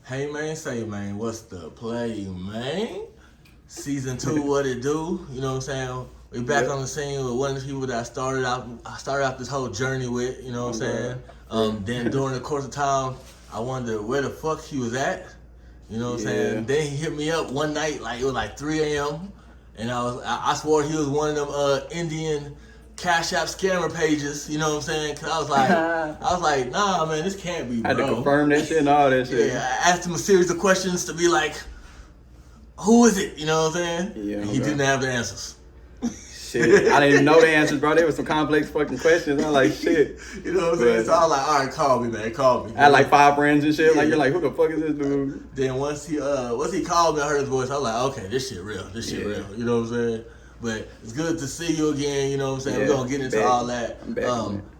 Hey man, say man, what's the play, man? Season 2, what it do? You know what I'm saying? We back on the scene with one of the people that I started out this whole journey with. You know what I'm saying? Then during the course of time, I wondered where the fuck he was at. You know what I'm saying? Then he hit me up one night, like it was like 3 a.m. and I swore he was one of them Indian Cash App scammer pages, you know what I'm saying? Cause I was like, nah, man, this can't be, bro. I had to confirm that shit and all that shit. Yeah, I asked him a series of questions to be like, who is it? You know what I'm saying? Yeah, and he didn't have the answers. Shit, I didn't even know the answers, bro. There was some complex fucking questions. I was like, shit. You know what I'm saying? So I was like, all right, call me, man, call me. I had like 5 friends and shit. Like, you're like, who the fuck is this dude? Then once he called me, I heard his voice. I was like, okay, this shit real. This shit real. You know what I'm saying? But it's good to see you again. You know what I'm saying? We're gonna get into all that.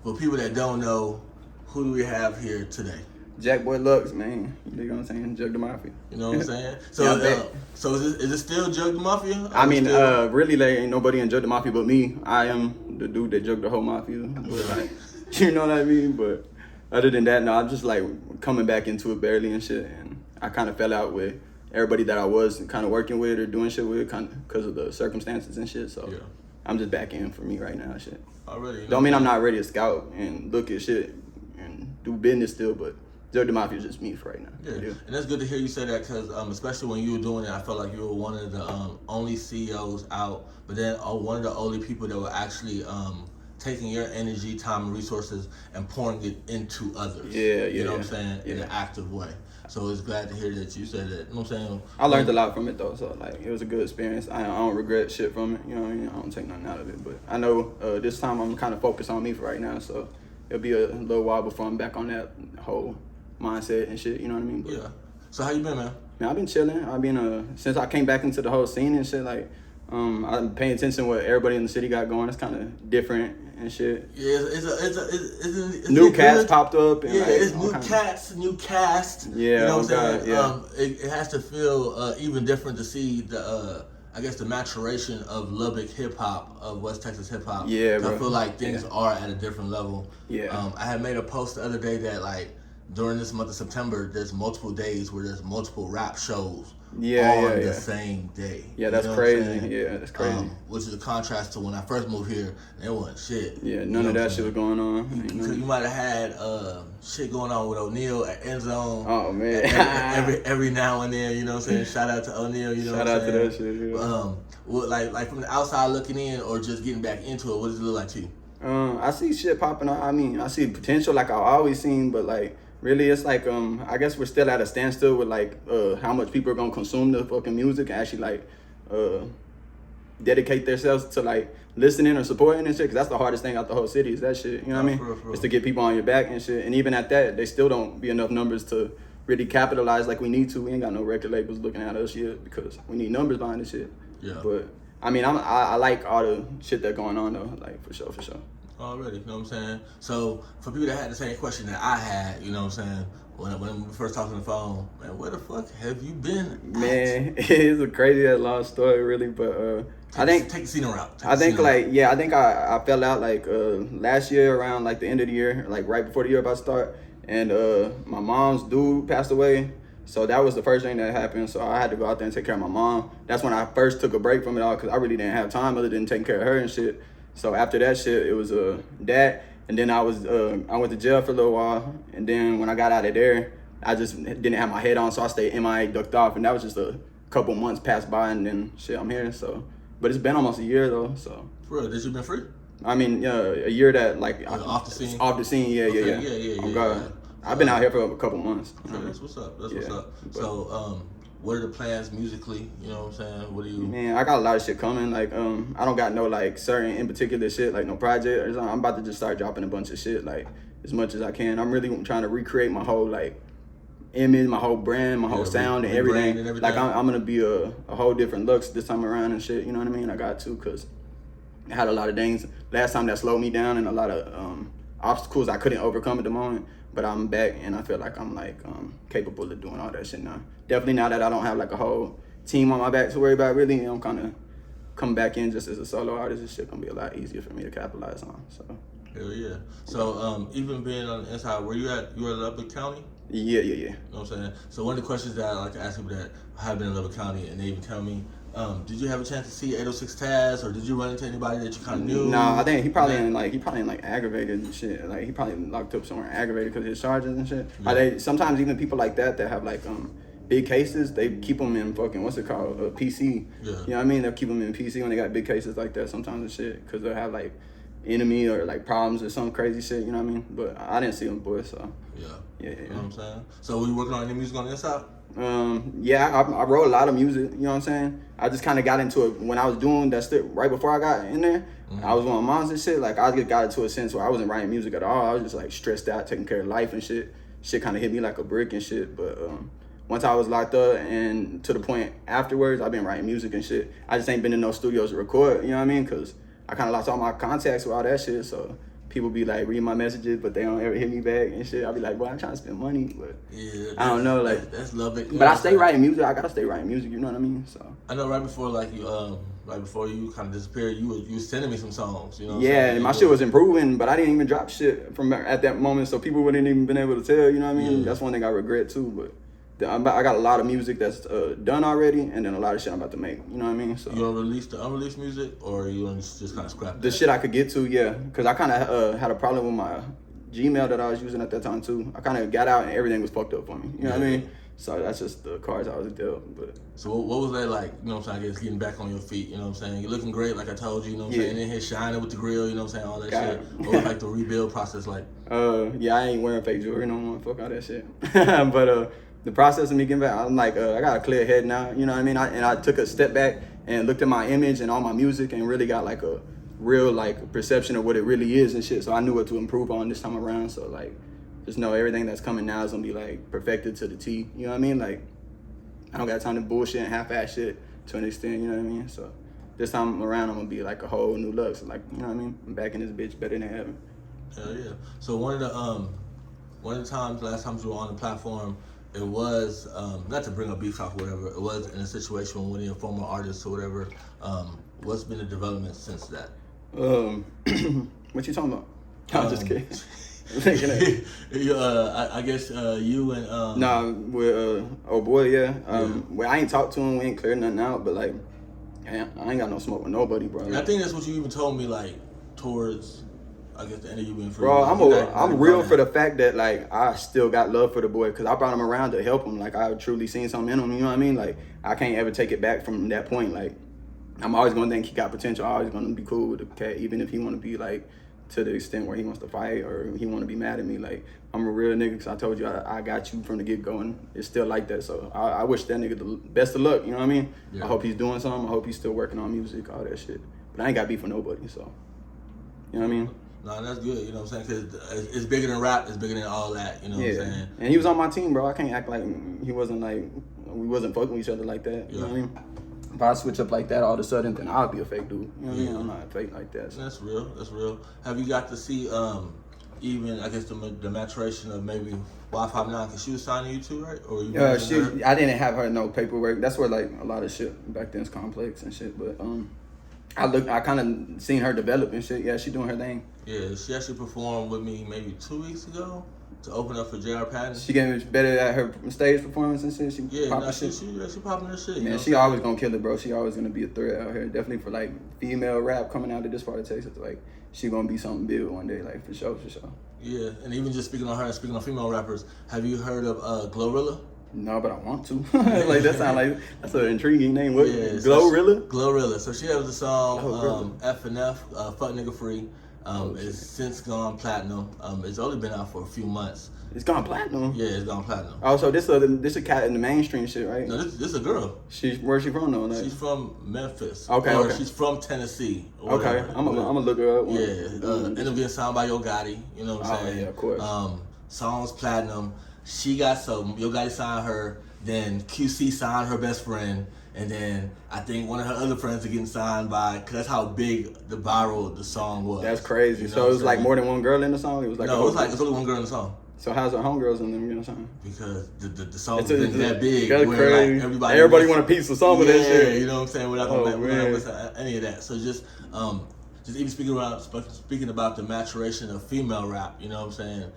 For people that don't know, who do we have here today? Jack Boy Lux, man. You know what I'm saying? Jug the Mafia. You know what I'm saying? So, so is it still Jug the Mafia? I mean, really, there ain't nobody in Jug the Mafia but me. I am the dude that jugged the whole mafia. Like, you know what I mean? But other than that, no, I'm just like coming back into it barely and shit. And I kind of fell out with everybody that I was kind of working with or doing shit with, kind of because of the circumstances and shit. So I'm just back in for me right now, shit. Already. Don't mean I'm not ready to scout and look at shit and do business still, but Jug the Mafia is just me for right now. Yeah, and that's good to hear you say that because especially when you were doing it, I felt like you were one of the only CEOs out, but then one of the only people that were actually taking your energy, time, and resources and pouring it into others. You know what I'm saying? In an active way. So it's glad to hear that you said that. You know what I'm saying? I learned a lot from it though, so like it was a good experience. I don't regret shit from it. You know what I mean? I don't take nothing out of it, but I know this time I'm kind of focused on me for right now, so it'll be a little while before I'm back on that whole mindset and shit. You know what I mean? But, So how you been, man? Man, I've been chilling. I've been since I came back into the whole scene and shit. Like, I'm paying attention to what everybody in the city got going. It's kind of different and shit. Yeah, it's new cast popped up. And it's new cast. Yeah, you know what I'm saying? Yeah. It has to feel even different to see the I guess the maturation of Lubbock hip hop, of West Texas hip hop. Yeah, bro. I feel like things are at a different level. Yeah. I had made a post the other day that like during this month of September, there's multiple days where there's multiple rap shows on the same day. Yeah, that's crazy. Yeah, that's crazy. Which is a contrast to when I first moved here, there wasn't shit. Yeah, none of that shit was going on. You might have had shit going on with O'Neal at End Zone. Oh, man. every now and then, you know what I'm saying? Shout out to O'Neal, you know what I'm saying? Shout out to that shit, yeah. Like from the outside looking in or just getting back into it, what does it look like to you? I see shit popping up. I mean, I see potential like I've always seen, but like, really, it's like I guess we're still at a standstill with like how much people are gonna consume the fucking music and actually like dedicate themselves to like listening or supporting and shit. Cause that's the hardest thing out the whole city is that shit. You know what I mean? It's to get people on your back and shit. And even at that, they still don't be enough numbers to really capitalize like we need to. We ain't got no record labels looking at us yet because we need numbers behind this shit. Yeah. But I mean, I like all the shit that's going on though. Like for sure. Already, you know what I'm saying? So, for people that had the same question that I had, you know what I'm saying, when we first talked on the phone, man, where the fuck have you been? Man, it's a crazy ass long story, really, but I think take the scene around. I think I fell out like last year around like the end of the year, like right before the year about to start, and my mom's dude passed away. So that was the first thing that happened. So I had to go out there and take care of my mom. That's when I first took a break from it all because I really didn't have time other than taking care of her and shit. So after that shit, it was that, and then I went to jail for a little while, and then when I got out of there, I just didn't have my head on, so I stayed MIA, ducked off, and that was just a couple months passed by, and then shit, I'm here. So, but it's been almost a year though. So. For real, did you been free? I mean, a year that like off the scene. Off the scene, yeah. Oh God, I've been out here for a couple months. Okay, that's what's up. That's what's up. So, what are the plans musically? You know what I'm saying? What do you? Man, I got a lot of shit coming. Like, I don't got no like certain in particular shit, like no project or something. I'm about to just start dropping a bunch of shit, like as much as I can. I'm really trying to recreate my whole like image, my whole brand, my whole sound and everything. Like I'm gonna be a whole different looks this time around and shit. You know what I mean? I got to, cause I had a lot of things last time that slowed me down and a lot of obstacles I couldn't overcome at the moment. But I'm back and I feel like I'm like capable of doing all that shit now. Definitely now that I don't have like a whole team on my back to worry about, really, I'm kind of coming back in just as a solo artist. This shit gonna be a lot easier for me to capitalize on. So. Hell yeah. So even being on the inside, you were at Lubbock County? Yeah. You know what I'm saying? So one of the questions that I like to ask people that have been in Lubbock County and they even tell me, did you have a chance to see 806 Taz, or did you run into anybody that you kind of knew? Nah, I think he probably in like aggravated and shit. Like he probably locked up somewhere aggravated because of his charges and shit. Yeah. Sometimes even people like that have like big cases, they keep them in fucking what's it called, PC. Yeah. You know what I mean? They'll keep them in PC when they got big cases like that sometimes and shit, because they'll have like enemy or like problems or some crazy shit. You know what I mean? But I didn't see them, boy. So Yeah. yeah. You know what I'm saying? So were you working on any music on the inside? Yeah, I wrote a lot of music, you know what I'm saying? I just kind of got into it when I was doing that shit right before I got in there. Mm-hmm. I was on moms and shit. Like, I just got into a sense where I wasn't writing music at all. I was just, like, stressed out, taking care of life and shit. Shit kind of hit me like a brick and shit. But once I was locked up and to the point afterwards, I've been writing music and shit. I just ain't been in no studios to record, you know what I mean? Because I kind of lost all my contacts with all that shit, so people be like reading my messages, but they don't ever hit me back and shit. I be like, boy, I'm trying to spend money, but yeah, I don't know, like that's Lubbock. But I stay writing music. I gotta stay writing music. You know what I mean? So I know right before you kind of disappeared, you was sending me some songs. You know? Yeah, and my shit was improving, but I didn't even drop shit from at that moment, so people wouldn't even been able to tell. You know what I mean? Yeah. That's one thing I regret too. But I got a lot of music that's done already, and then a lot of shit I'm about to make. You know what I mean? So you gonna release the unreleased music, or you gonna just kind of scrap the shit I could get to, yeah, because I kind of had a problem with my Gmail that I was using at that time too. I kind of got out and everything was fucked up for me. You know what I mean? So that's just the cards I was dealt. But so what was that like? You know what I'm saying? I guess getting back on your feet. You know what I'm saying? You're looking great, like I told you. You know what I'm saying? In here shining with the grill. You know what I'm saying? All that shit. What was like the rebuild process like? Yeah, I ain't wearing fake jewelry no more. Fuck all that shit. But the process of me getting back, I'm like, I got a clear head now. You know what I mean? I took a step back and looked at my image and all my music and really got like a real like perception of what it really is and shit. So I knew what to improve on this time around. So like, just know everything that's coming now is gonna be like perfected to the T. You know what I mean? Like, I don't got time to bullshit and half-ass shit to an extent. You know what I mean? So this time around, I'm gonna be like a whole new look. So like, you know what I mean? I'm back in this bitch better than ever. Hell yeah. So one of the times, last time you were on the platform, it was not to bring up beef talk or whatever. It was in a situation with one of your former artists or whatever. What's been the development since that? What you talking about? I'm just kidding. I guess you and Nah, with oh boy, yeah. Well, I ain't talked to him. We ain't cleared nothing out, but like, I ain't got no smoke with nobody, bro. I think that's what you even told me, like towards, I guess, the interview being free. Bro, I'm real for the fact that like I still got love for the boy because I brought him around to help him. Like I truly seen something in him. You know what I mean? Like I can't ever take it back from that point. Like I'm always gonna think he got potential. I'm always gonna be cool with the cat, even if he want to be like to the extent where he wants to fight or he want to be mad at me. Like I'm a real nigga because I told you I got you from the get go, and it's still like that. So I wish that nigga the best of luck. You know what I mean? Yeah. I hope he's doing something. I hope he's still working on music, all that shit. But I ain't got beef with nobody. So you know what I mean? No, that's good. You know what I'm saying? Because it's bigger than rap. It's bigger than all that. You know what I'm saying? And he was on my team, bro. I can't act like he wasn't like we wasn't fucking with each other like that. You know what I mean? If I switch up like that all of a sudden, then I'll be a fake dude. You know what I mean? I'm not fake like that. So. That's real. That's real. Have you got to see even I guess the maturation of maybe Y59 because she was signing you too, right? Or you I didn't have her no paperwork. That's where like a lot of shit back then's complex and shit. But I kind of seen her develop and shit. Yeah, she doing her thing. Yeah, she actually performed with me maybe 2 weeks ago to open up for J.R. Patton. She getting better at her stage performance and shit. She popping she popping her shit. Man, she always gonna kill it, bro. She always gonna be a threat out here. Definitely for like female rap coming out of this part of Texas. Like she gonna be something big one day, like for sure. Yeah, and even just speaking on her and speaking on female rappers, have you heard of Glorilla? No, but I want to. Like that sound like that's an intriguing name. What? Yeah, Glorilla? Glorilla. So she has a song F&F, Fuck Nigga Free. It's since gone platinum. It's only been out for a few months. It's gone platinum? Yeah, it's gone platinum. Oh, so this a cat in the mainstream shit, right? No, this is a girl. Where's she from though? Like? She's from Memphis. Okay. She's from Tennessee. Okay, I'm gonna look her up. Yeah, ended up being signed by Yo Gotti. You know what I'm saying? Yeah, of course. Songs platinum. She got some. Yo Gotti signed her. Then QC signed her best friend. And then I think one of her other friends are getting signed by, cause that's how big the song was. That's crazy. You know so it was like more than one girl in the song. It was like it's only one girl in the song. So how's her homegirls in them? You know what I'm saying? Because the song's been that big. That's crazy. Like everybody want a piece of some of that shit. You know what I'm saying? We're not gonna miss any of that. So just even speaking about the maturation of female rap, you know what I'm saying?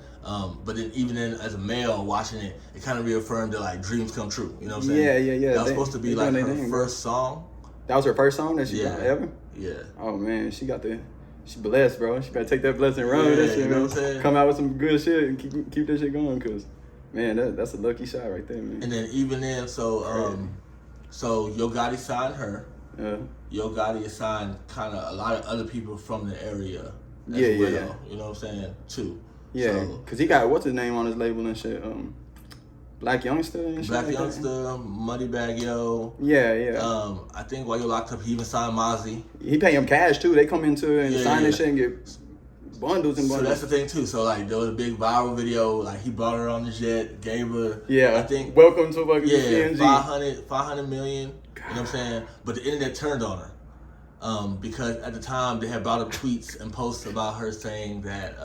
But then even then, as a male watching it, it kind of reaffirmed that like dreams come true. You know what I'm saying? Yeah. That was supposed to be like her first song. That was her first song that she got ever? Yeah. Oh man, she blessed, bro. She better take that blessing and run with that shit, you know man. what I'm saying? Come out with some good shit and keep that shit going, cause man, that's a lucky shot right there, man. And then even then, so Yo Gotti signed her. Yeah. Yo Gotti has signed kind of a lot of other people from the area as well. Yeah. You know what I'm saying? Too. Yeah, so, cause he got what's his name on his label and shit. Black Youngster and shit. Black like Youngster, Moneybagg Yo. Yeah. I think while you're locked up, he even signed Mozzie. He pay him cash too. They come into it and sign this shit and get bundles and bundles. So that's the thing too. So like there was a big viral video. Like he brought her on the jet, gave her. I think welcome to fucking PNG. 500 million. God. You know what I'm saying? But the internet turned on her because at the time they had brought up tweets and posts about her saying that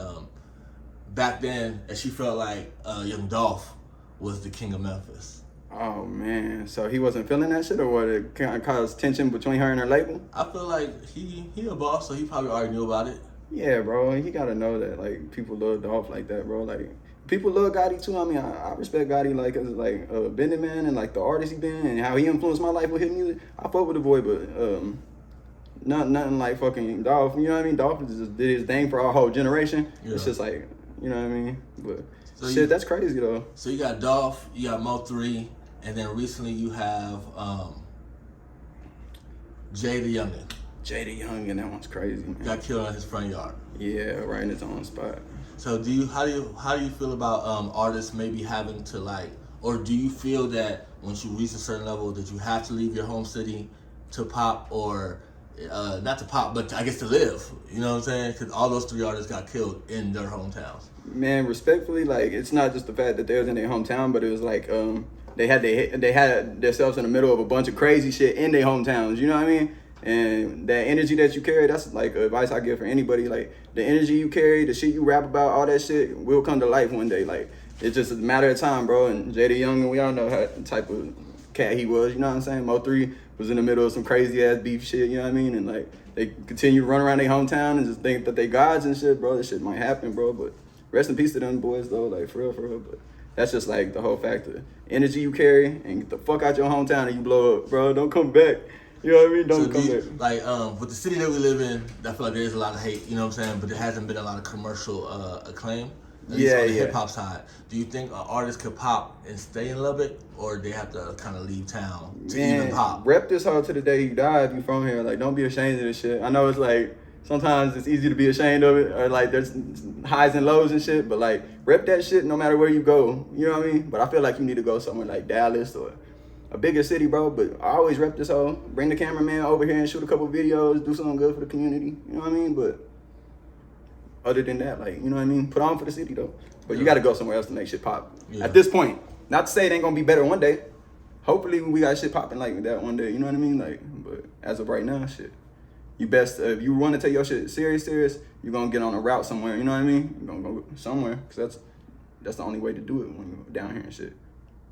back then, and she felt like Young Dolph was the king of Memphis. Oh man, so he wasn't feeling that shit, or what? It kind of caused tension between her and her label. I feel like he a boss, so he probably already knew about it. Yeah, bro, he gotta know that like people love Dolph like that, bro. Like people love Gotti too. I mean, I respect Gotti like as like a business man and like the artist he been and how he influenced my life with his music. I fuck with the boy, but nothing like fucking Dolph. You know what I mean? Dolph just did his thing for our whole generation. Yeah. It's just like, you know what I mean? But so that's crazy though. So you got Dolph, you got Mo3, and then recently you have Jay the Youngin. Jay the Youngin, that one's crazy, man. Got killed in his front yard. Yeah, right in his own spot. So how do you feel about artists maybe having to like, or do you feel that once you reach a certain level that you have to leave your home city to pop, or not to pop, but I guess to live? You know what I'm saying? Because all those 3 artists got killed in their hometowns. Man, respectfully, like it's not just the fact that they was in their hometown, but it was like they had themselves in the middle of a bunch of crazy shit in their hometowns. You know what I mean? And that energy that you carry, that's like advice I give for anybody. Like the energy you carry, the shit you rap about, all that shit will come to life one day. Like it's just a matter of time, bro. And Jay the Youngin, we all know how type of cat he was. You know what I'm saying? Mo3 was in the middle of some crazy ass beef shit. You know what I mean? And like they continue to run around their hometown and just think that they gods and shit, bro. This shit might happen, bro. But rest in peace to them boys, though. Like for real. But that's just like the whole factor. Energy you carry and get the fuck out your hometown and you blow up, bro. Don't come back. You know what I mean? Don't come back. Like with the city that we live in, I feel like there's a lot of hate. You know what I'm saying? But there hasn't been a lot of commercial acclaim. At least on the hip hop side. Do you think an artist could pop and stay in Lubbock, or they have to kind of leave town to even pop? Rep this hard to the day you die if you from here. Like, don't be ashamed of this shit. I know it's like sometimes it's easy to be ashamed of it, or like there's highs and lows and shit. But like, rep that shit no matter where you go. You know what I mean? But I feel like you need to go somewhere like Dallas or a bigger city, bro. But I always rep this hoe. Bring the cameraman over here and shoot a couple videos, do something good for the community. You know what I mean? But other than that, like, you know what I mean? Put on for the city, though. But you got to go somewhere else to make shit pop. Yeah. At this point, not to say it ain't going to be better one day. Hopefully we got shit popping like that one day. You know what I mean? Like, but as of right now, shit. You best, if you want to take your shit serious, you're going to get on a route somewhere. You know what I mean? You're going to go somewhere. Because that's the only way to do it when you're down here and shit.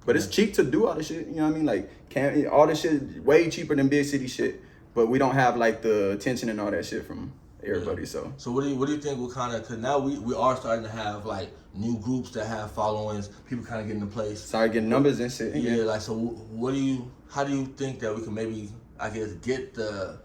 But it's cheap to do all this shit. You know what I mean? Like, all this shit way cheaper than big city shit. But we don't have, like, the attention and all that shit from everybody. Yeah. So what do you think will kind of, because now we are starting to have like new groups that have followings, people kind of getting in place, start getting numbers and shit. Yeah, like, so how do you think that we can maybe, I guess, get the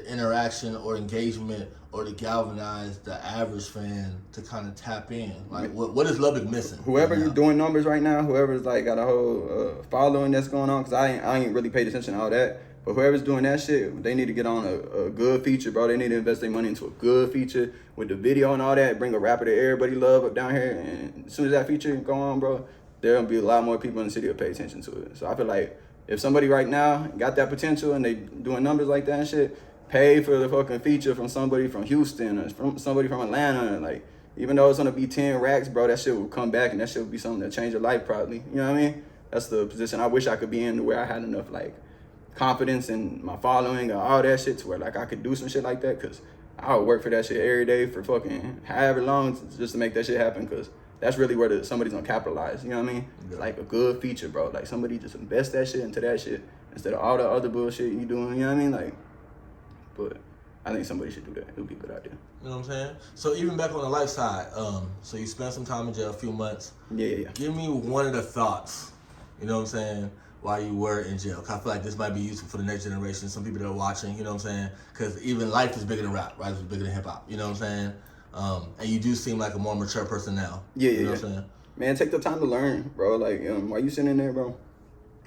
interaction or engagement or to galvanize the average fan to kind of tap in? Like, what is Lubbock missing? Whoever you're doing numbers right now, whoever's like got a whole following that's going on, because I ain't really paid attention to all that. But whoever's doing that shit, they need to get on a good feature, bro. They need to invest their money into a good feature with the video and all that. Bring a rapper that everybody love up down here. And as soon as that feature go on, bro, there'll be a lot more people in the city to pay attention to it. So I feel like if somebody right now got that potential and they doing numbers like that and shit, pay for the fucking feature from somebody from Houston or from somebody from Atlanta. Like, even though it's gonna be 10 racks, bro, that shit will come back and that shit will be something that change your life probably. You know what I mean? That's the position I wish I could be in, to where I had enough like confidence in my following or all that shit to where like I could do some shit like that, because I would work for that shit every day for fucking however long just to make that shit happen, because that's really where somebody's gonna capitalize. You know what I mean? Yeah. Like a good feature, bro. Like somebody just invest that shit into that shit instead of all the other bullshit you doing. You know what I mean? Like, but I think somebody should do that. It would be a good idea. You know what I'm saying? So even back on the life side, so you spent some time in jail, a few months. Yeah. Give me one of the thoughts, you know what I'm saying, while you were in jail. 'Cause I feel like this might be useful for the next generation, some people that are watching, you know what I'm saying? Because even life is bigger than rap, right? It's bigger than hip hop, you know what I'm saying? And you do seem like a more mature person now. You know what I'm saying? Man, take the time to learn, bro. Like, while you sitting in there, bro,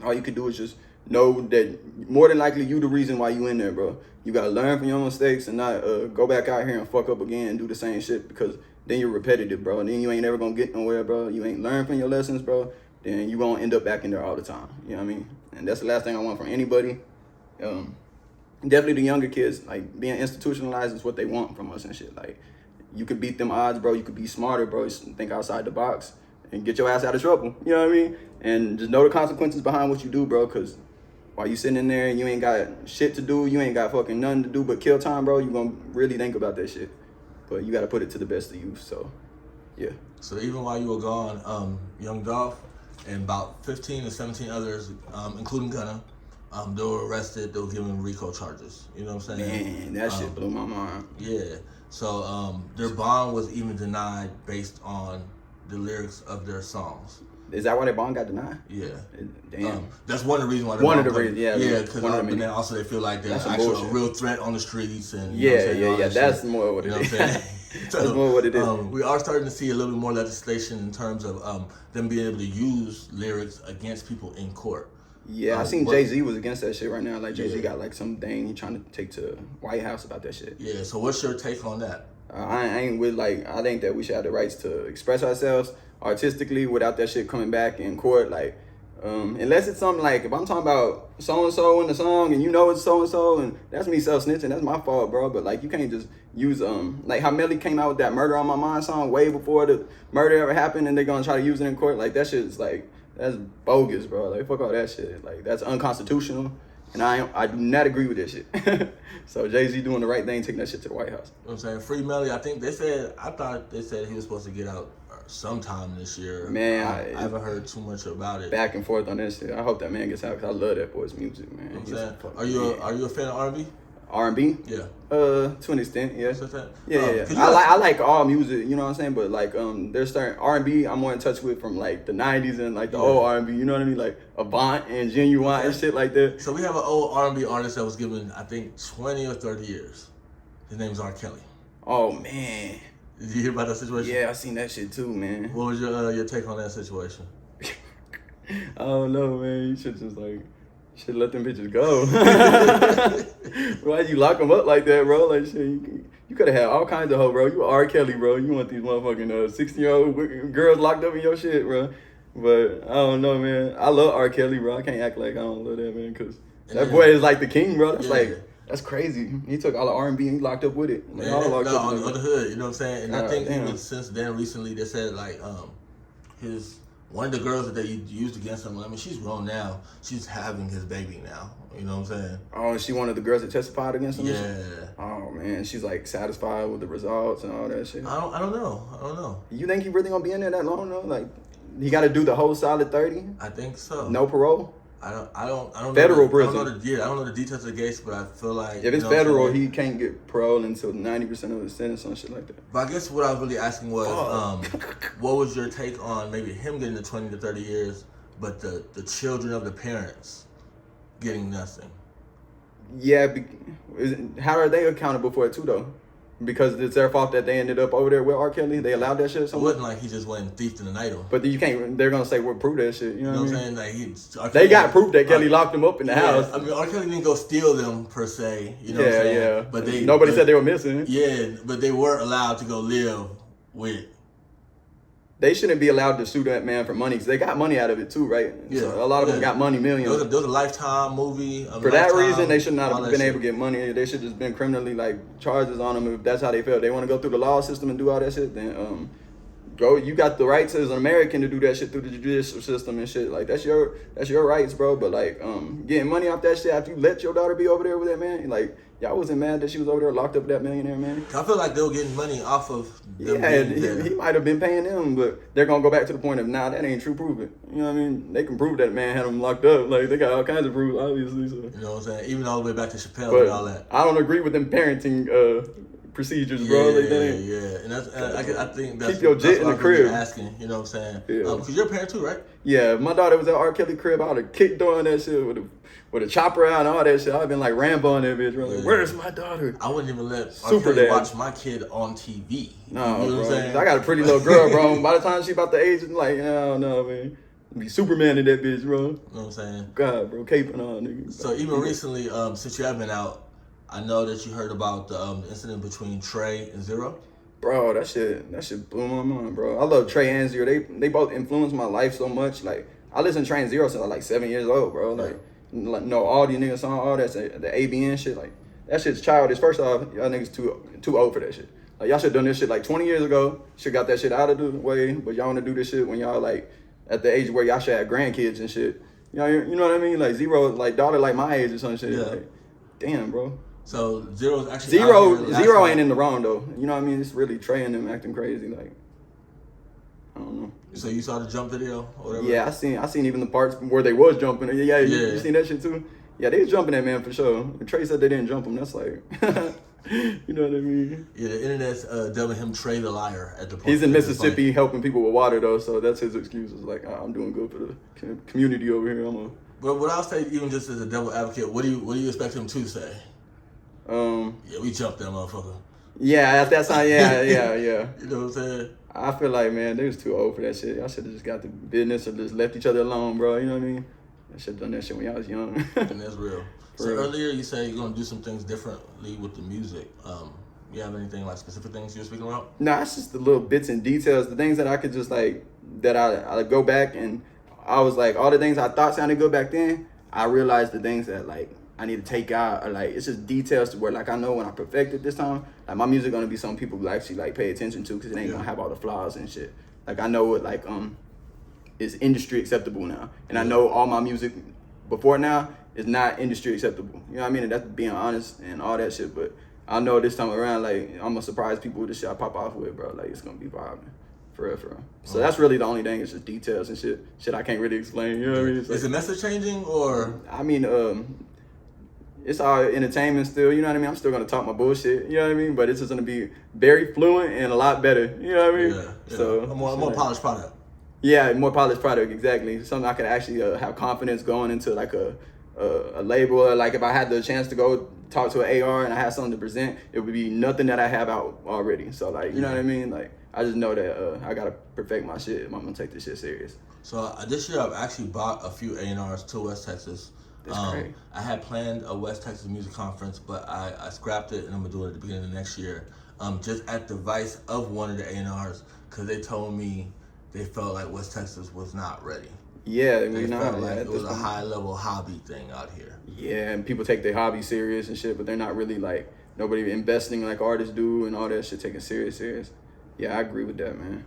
all you could do is just know that more than likely you the reason why you in there, bro. You gotta learn from your own mistakes and not go back out here and fuck up again and do the same shit, because then you're repetitive, bro. And then you ain't ever gonna get nowhere, bro. You ain't learn from your lessons, bro. Then you gonna end up back in there all the time. You know what I mean? And that's the last thing I want from anybody. Definitely the younger kids, like, being institutionalized is what they want from us and shit. Like, you could beat them odds, bro. You could be smarter, bro. Just think outside the box and get your ass out of trouble. You know what I mean? And just know the consequences behind what you do, bro. Because while you sitting in there and you ain't got shit to do, you ain't got fucking nothing to do but kill time, bro, you gonna really think about that shit. But you gotta put it to the best of use. So, yeah. So even while you were gone, Young Dolph and about 15 to 17 others, including Gunna, they were arrested. They were given RICO charges. You know what I'm saying? Man, that shit blew my mind. Yeah. So their bond was even denied based on the lyrics of their songs. Is that why their bond got denied? Yeah. Damn. That's one of the reasons why. One of the reasons, yeah. Yeah, because then also they feel like they're actually a real threat on the streets and. Yeah. That's more what it is. You know what I'm saying? So, that's more what it is. We are starting to see a little bit more legislation in terms of them being able to use lyrics against people in court. Yeah, I seen Jay-Z was against that shit right now. Like, Jay-Z got like some thing he trying to take to White House about that shit. Yeah, so what's your take on that? I ain't with, like, I think that we should have the rights to express ourselves artistically without that shit coming back in court. Like, unless it's something like, if I'm talking about so-and-so in the song and you know it's so-and-so and that's me self-snitching, that's my fault, bro. But, like, you can't just use, like how Melly came out with that Murder on My Mind song way before the murder ever happened and they're gonna try to use it in court. Like, that shit's like, that's bogus, bro. Like, fuck all that shit. Like, that's unconstitutional. And I do not agree with that shit. So Jay-Z doing the right thing, taking that shit to the White House. You know what I'm saying? Free Melly, I thought they said he was supposed to get out sometime this year. Man, I haven't heard too much about it. Back and forth on that shit. I hope that man gets out because I love that boy's music, man. You know what I'm saying? Are you a fan of R&B? R&B? Yeah. To an extent, yeah. Yeah. I I like all music, you know what I'm saying? But like, there's certain R&B I'm more in touch with from like the 90s and like the old R&B, you know what I mean? Like Avant and Genuine and shit like that. So we have an old R&B artist that was given, I think, 20 or 30 years. His name's R. Kelly. Oh, man. Did you hear about that situation? Yeah, I seen that shit too, man. What was your take on that situation? I don't know, man. You should just like, should let them bitches go. Why'd you lock them up like that, bro? Like, shit, you could have had all kinds of hoes, bro. You R. Kelly, bro. You want these motherfucking 16-year-old girls locked up in your shit, bro. But I don't know, man. I love R. Kelly, bro. I can't act like I don't love that, man, because that boy is like the king, bro. That's like, that's crazy. He took all the R&B and he locked up with it. Like, on the hood, you know what I'm saying? And I think even since then, recently, they said like one of the girls that they used against him, I mean, she's grown now. She's having his baby now. You know what I'm saying? Oh, she one of the girls that testified against him? Yeah. Oh, man. She's like satisfied with the results and all that shit. I don't know. You think he really gonna be in there that long though? Like, he got to do the whole solid 30? I think so. No parole? I don't federal know. prison. I don't know the details of the case, but I feel like if it's federal, he can't get parole until 90% of his sentence on shit like that. But I guess what I was really asking was, what was your take on maybe him getting the 20 to 30 years, but the children of the parents getting nothing? Yeah, how are they accountable for it too though? Because it's their fault that they ended up over there with R. Kelly. They allowed that shit. It wasn't like he just went and thiefed in an item. But you can't. They're gonna say, "Well, prove that shit." You know what I'm saying? Like they got proof that Kelly locked them up in the house. I mean, R. Kelly didn't go steal them per se. You know what I'm saying? Yeah. But nobody said they were missing. Yeah, but they were allowed to go live with. They shouldn't be allowed to sue that man for money because they got money out of it too, right? Yeah. So a lot of them got money, millions. There was a Lifetime movie. For that reason, they should not have been able to get money. They should just been criminally like charges on them if that's how they felt. They want to go through the law system and do all that shit, then go. You got the rights as an American to do that shit through the judicial system and shit. Like that's your rights, bro. But like getting money off that shit after you let your daughter be over there with that man, like y'all wasn't mad that she was over there locked up with that millionaire man. I feel like they were getting money off of them. Yeah, he might have been paying them, but they're gonna go back to the point of that ain't true. Prove it. You know what I mean? They can prove that man had him locked up. Like they got all kinds of proof, obviously. So. You know what I'm saying? Even all the way back to Chappelle But and all that. I don't agree with them parenting procedures, bro. Yeah, like that yeah. And that's I think that's keep your jet in the crib. Asking, you know what I'm saying? Yeah. Because you're a parent too, right? Yeah, if my daughter was at R. Kelly crib, I would have kicked her on that shit with a chopper out and all that shit. I'd been like Rambo on that bitch, bro. Like, where's my daughter? I wouldn't even let Super R. Kelly dad. watch my kid on TV. No, you know bro. what I'm saying? I got a pretty little girl, bro. By the time she about the age, I'm like, no, man. Be Superman in that bitch, bro. You know what I'm saying? God, bro, cape and all, nigga. So even recently, since you have been out, I know that you heard about the incident between Trey and Zero. Bro, that shit blew my mind, bro. I love Trey and Zero. They both influenced my life so much. Like I listened to Trey and Zero since I was like 7 years old, bro. Like know all these niggas song, all that the ABN shit. Like that shit's childish. First off, y'all niggas too old for that shit. Like y'all should have done this shit like 20 years ago. Should got that shit out of the way. But y'all want to do this shit when y'all like at the age where y'all should have grandkids and shit. You know what I mean? Like Zero, like daughter like my age or some shit. Yeah. Like, damn, bro. So Zero's actually Zero ain't in the wrong though. You know what I mean? It's really Trey and them acting crazy. Like I don't know. So you saw the jump video or whatever? Yeah, I seen even the parts where they was jumping. Yeah. You seen that shit too? Yeah, they was jumping that man for sure. Trey said they didn't jump him. That's like, you know what I mean? Yeah, the internet's dubbing him Trey the liar at the point. He's in Mississippi helping people with water though, so that's his excuse. It's like, I'm doing good for the community over here. But what I'll say, even just as a devil advocate, what do you expect him to say? Yeah, we jumped that motherfucker. Yeah, at that time, yeah. You know what I'm saying? I feel like, man, they was too old for that shit. Y'all should have just got the business or just left each other alone, bro. You know what I mean? I should have done that shit when y'all was young. And that's real. So real. Earlier you said you're gonna do some things differently with the music. You have anything like specific things you're speaking about? Nah, it's just the little bits and details, the things that I could just like, that I go back and I was like, all the things I thought sounded good back then, I realized the things that like I need to take out, or like it's just details to where like I know when I perfect it this time, like my music gonna be something people will actually like pay attention to because it ain't gonna have all the flaws and shit. Like I know what like is industry acceptable now, and I know all my music before now is not industry acceptable. You know what I mean? And that's being honest and all that shit. But I know this time around, like I'm gonna surprise people with the shit I pop off with, bro. Like it's gonna be vibing. For real. So that's really the only thing. It's just details and shit I can't really explain. You know what I mean? It's like, is the message changing or? I mean, it's all entertainment still. You know what I mean? I'm still gonna talk my bullshit. You know what I mean? But it's just gonna be very fluent and a lot better. You know what I mean? Yeah. So a more polished product. Yeah, more polished product. Exactly. Something I could actually have confidence going into like a label. Or like if I had the chance to go talk to an AR and I had something to present, it would be nothing that I have out already. So like, you know what I mean? Like. I just know that I gotta perfect my shit if I'm gonna take this shit serious. So this year I've actually bought a few A&Rs to West Texas. That's great. I had planned a West Texas music conference, but I scrapped it and I'm gonna do it at the beginning of next year. Just at the advice of one of the A&Rs, because they told me they felt like West Texas was not ready. Yeah, they felt like it was a high level hobby thing out here. Yeah, and people take their hobby serious and shit, but they're not really like nobody investing like artists do and all that shit taking serious. Yeah, I agree with that, man.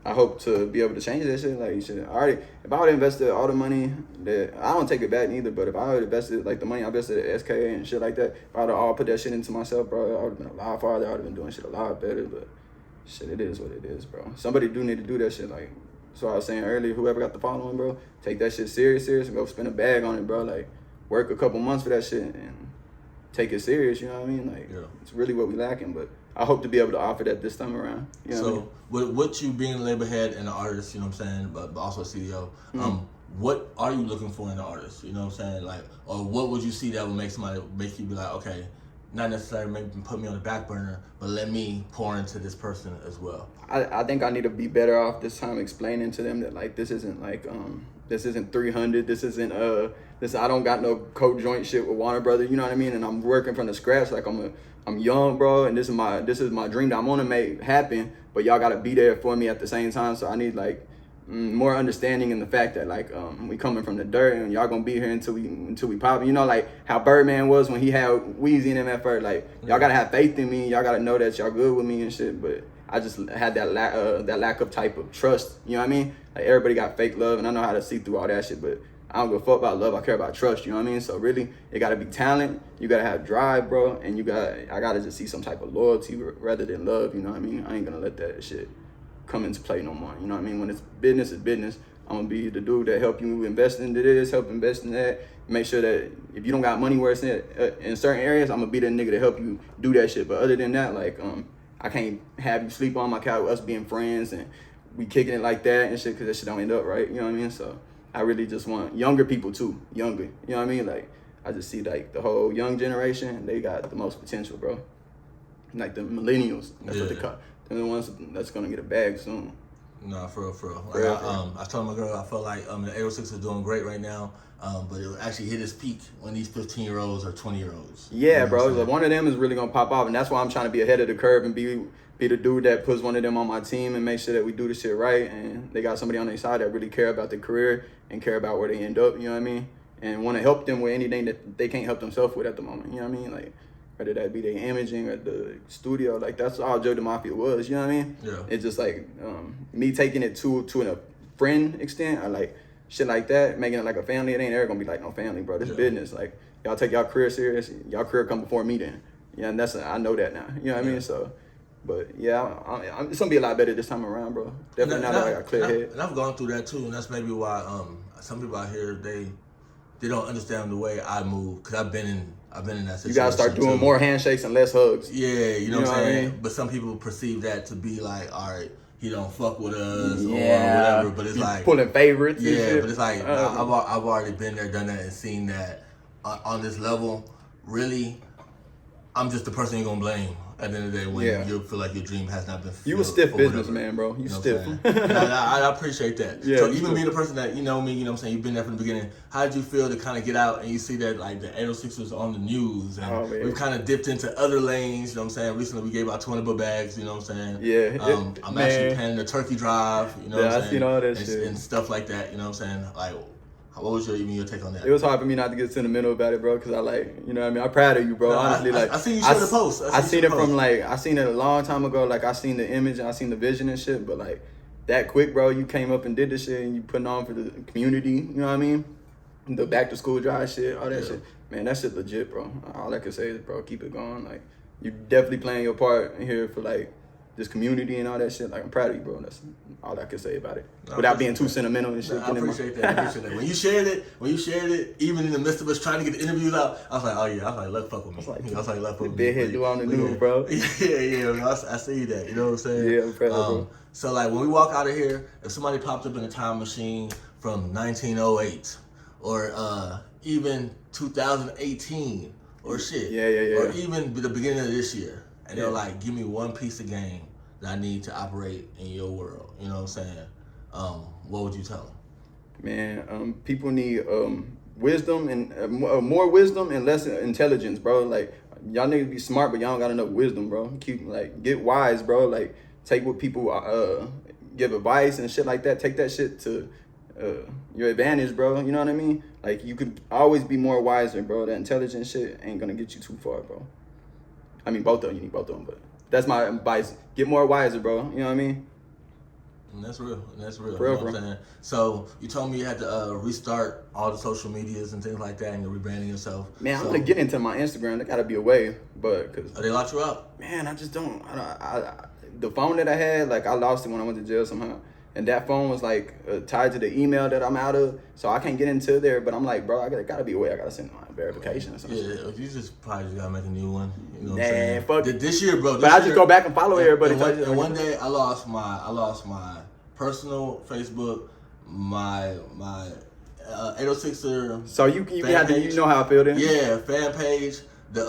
I hope to be able to change that shit. Like, shit, if I would have invested all the money that I don't take it back neither, but if I would have invested like the money I invested at SK and shit like that, if I would have all put that shit into myself, bro, I would have been a lot farther. I would have been doing shit a lot better. But shit, it is what it is, bro. Somebody do need to do that shit. Like, so I was saying earlier, whoever got the following, bro, take that shit serious, and go spend a bag on it, bro. Like, work a couple months for that shit and take it serious. You know what I mean? Like, It's really what we lacking, but. I hope to be able to offer that this time around. You know so, with you being a label head and an artist, you know what I'm saying, but also a CEO, what are you looking for in an artist? You know what I'm saying? Like, or what would you see that would make you be like, okay, not necessarily maybe put me on the back burner, but let me pour into this person as well? I think I need to be better off this time explaining to them that like this isn't 300. This isn't I don't got no co-joint shit with Warner Brothers. You know what I mean? And I'm working from the scratch. Like I'm young, bro, and this is my dream that I'm gonna make happen. But y'all gotta be there for me at the same time. So I need like more understanding in the fact that like we coming from the dirt and y'all gonna be here until we pop. You know, like how Birdman was when he had Weezy in him at first. Like y'all gotta have faith in me. Y'all gotta know that y'all good with me and shit. But I just had that lack of type of trust. You know what I mean? Like everybody got fake love, and I know how to see through all that shit, but I don't give a fuck about love. I care about trust. You know what I mean? So really, it gotta be talent. You gotta have drive, bro, and I gotta just see some type of loyalty rather than love. You know what I mean? I ain't gonna let that shit come into play no more. You know what I mean? When it's business, it's business. I'm gonna be the dude that help you invest into this, help invest in that. Make sure that if you don't got money where it's in certain areas, I'm gonna be that nigga to help you do that shit. But other than that, like I can't have you sleep on my couch, us being friends and we kicking it like that and shit, because that shit don't end up right. You know what I mean? So I really just want younger people too, younger. You know what I mean? Like I just see like the whole young generation, they got the most potential, bro. Like the millennials, that's what they call. They're the ones that's gonna get a bag soon. No, for real. Like, I told my girl I felt like the 806 is doing great right now, but it will actually hit its peak when these 15-year-olds or 20-year-olds. Yeah, you know bro. Like one of them is really gonna pop off, and that's why I'm trying to be ahead of the curve and be the dude that puts one of them on my team and make sure that we do the shit right, and they got somebody on their side that really care about their career and care about where they end up. You know what I mean? And want to help them with anything that they can't help themselves with at the moment. You know what I mean? Like whether that be their imaging or the studio, like that's all Joe the Mafia was. You know what I mean? Yeah. It's just like me taking it to a friend extent or like shit like that, making it like a family. It ain't ever gonna be like no family, bro. This business. Like y'all take y'all career serious. Y'all career come before me then. Yeah, and I know that now. You know what I mean? So, but yeah, it's gonna be a lot better this time around, bro. Definitely now that I got a clear head. And I've gone through that too, and that's maybe why some people out here they don't understand the way I move, because I've been in that situation. You gotta start doing more handshakes and less hugs. Yeah, you know what I'm saying? But some people perceive that to be like, all right, he don't fuck with us or whatever. But it's like pulling favorites. Yeah, and shit. but it's like I've already been there, done that, and seen that on this level. Really, I'm just the person you're gonna blame at the end of the day when you feel like your dream has not been fulfilled. You a stiff businessman, bro. You stiff. I appreciate that. Yeah, so even being a person that, you know me, you know what I'm saying, you've been there from the beginning, how did you feel to kind of get out and you see that like the 806 was on the news and we've kind of dipped into other lanes, you know what I'm saying? Recently we gave out 20 book bags, you know what I'm saying? Yeah. I'm actually planning a turkey drive, you know what I'm saying? I seen all that shit. And stuff like that, you know what I'm saying? Like, what was your take on that? It was hard for me not to get sentimental about it, bro, because I like, you know what I mean? I'm proud of you, bro. Honestly, I seen you share the post. I seen it from like, I seen it a long time ago. Like, I seen the image and I seen the vision and shit, but like, that quick, bro, you came up and did this shit and you putting on for the community, you know what I mean? The back to school drive shit, all that shit. Man, that shit legit, bro. All I can say is, bro, keep it going. Like, you definitely playing your part in here for like, this community and all that shit. Like, I'm proud of you, bro. That's all I can say about it. Without being too sentimental and shit. I appreciate that. When you shared it, even in the midst of us trying to get the interviews out, I was like, oh yeah, let's fuck with me. I was like, let's fuck with me. Big head do on the news, bro. Yeah, I see that. You know what I'm saying? Yeah, I'm proud, bro. So like when we walk out of here, if somebody popped up in a time machine from 1908 or even 2018 or shit. Yeah. Or even the beginning of this year. And they're like, give me one piece of game that I need to operate in your world. You know what I'm saying? What would you tell them? Man, people need wisdom and more wisdom and less intelligence, bro. Like, y'all niggas be smart, but y'all don't got enough wisdom, bro. Get wise, bro. Like, take what people give advice and shit like that. Take that shit to your advantage, bro. You know what I mean? Like, you could always be more wiser, bro. That intelligent shit ain't gonna get you too far, bro. I mean, both of them. You need both of them, but that's my advice. Get more wiser, bro. You know what I mean? And that's real. For you know real, what I'm saying? So you told me you had to restart all the social medias and things like that, and you're rebranding yourself. Man, I'm gonna get into my Instagram. There gotta be a way, but cause they locked you up? Man, I just don't. The phone that I had, like, I lost it when I went to jail somehow. And that phone was like tied to the email that I'm out of, so I can't get into there. But I'm like, bro, I gotta be a way. I gotta send my verification or something. Yeah, you just probably gotta make a new one. You know what I'm saying? Fuck this year, bro. But I just go back and follow everybody. And one day I lost my personal Facebook, my 806er. So you have to, you know how I feel then? Yeah, fan page, the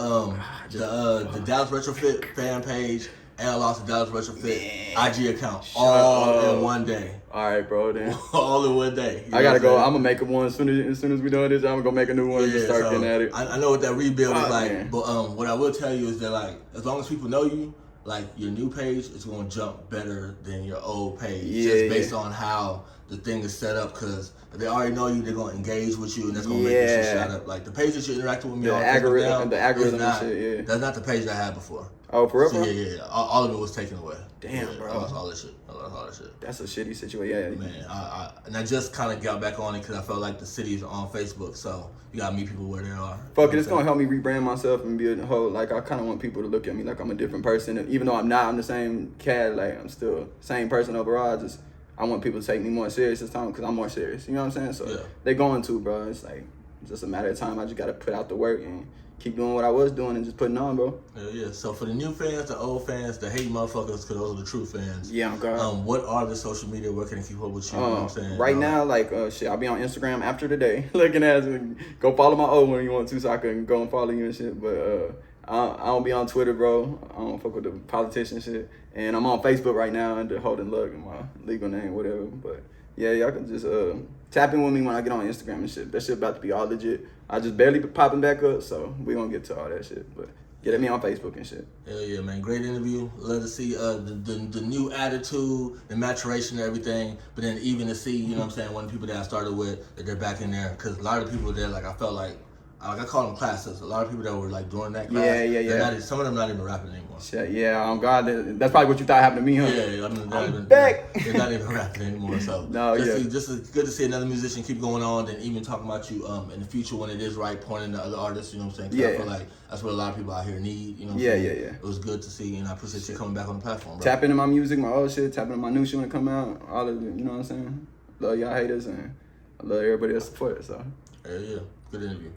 Dallas Retrofit fan page. And I lost the Dallas Retrofit IG account all in one day. All right, bro. Then all in one day. I gotta go. I'm gonna make one as soon as we done this. I'm gonna go make a new one and just start getting at it. I know what that rebuild is like, man. but what I will tell you is that like as long as people know you, like your new page is gonna jump better than your old page, just based on how the thing is set up because they already know you, they're gonna engage with you, and that's gonna make your shit shut up. Like the page that you interacted with me on algorithm, the algorithm not, and shit. Yeah, that's not the page that I had before. Oh, for real? So, yeah. All of it was taken away. Damn, bro. I lost all that shit. That's a shitty situation. Yeah, man. I just kind of got back on it because I felt like the city is on Facebook, so you gotta meet people where they are. Fuck it, it's gonna help me rebrand myself and be a whole. Like I kind of want people to look at me like I'm a different person, and even though I'm not, I'm the same cat. Like I'm still the same person overall. I want people to take me more serious this time because I'm more serious. You know what I'm saying? So they're going to, bro. It's like it's just a matter of time. I just gotta put out the work and keep doing what I was doing and just putting on, bro. Yeah. So for the new fans, the old fans, the hate motherfuckers, because those are the true fans. Yeah, I'm God. What are the social media? Where can I keep up with you? You know what I'm saying? Right now, like shit, I'll be on Instagram after today. Looking at it, go follow my old one if you want to, so I can go and follow you and shit. But I don't be on Twitter, bro. I don't fuck with the politician shit. And I'm on Facebook right now under Holding Luck and my legal name, whatever. But yeah, y'all can just tap in with me when I get on Instagram and shit. That shit about to be all legit. I just barely popping back up, so we gonna get to all that shit. But get at me on Facebook and shit. Hell yeah, man. Great interview. Love to see the new attitude, the maturation and everything. But then even to see, you know what I'm saying, one of the people that I started with, that they're back in there. Because a lot of people there, like I felt like I call them classes. A lot of people that were like doing that class. Yeah. Some of them not even rapping anymore. Shit, yeah, I'm God. That's probably what you thought happened to me, huh? Yeah, I'm back. They're not even rapping anymore. So just good to see another musician keep going on, and even talking about you in the future when it is right, pointing to other artists. You know what I'm saying? 'Cause I feel like that's what a lot of people out here need. You know what I'm saying? Yeah. It was good to see, and I appreciate you coming back on the platform, bro. Tap into my music, my old shit. Tap into my new shit when it come out. All of it. You know what I'm saying? Love y'all haters, and I love everybody that support it. So. Yeah. Good interview.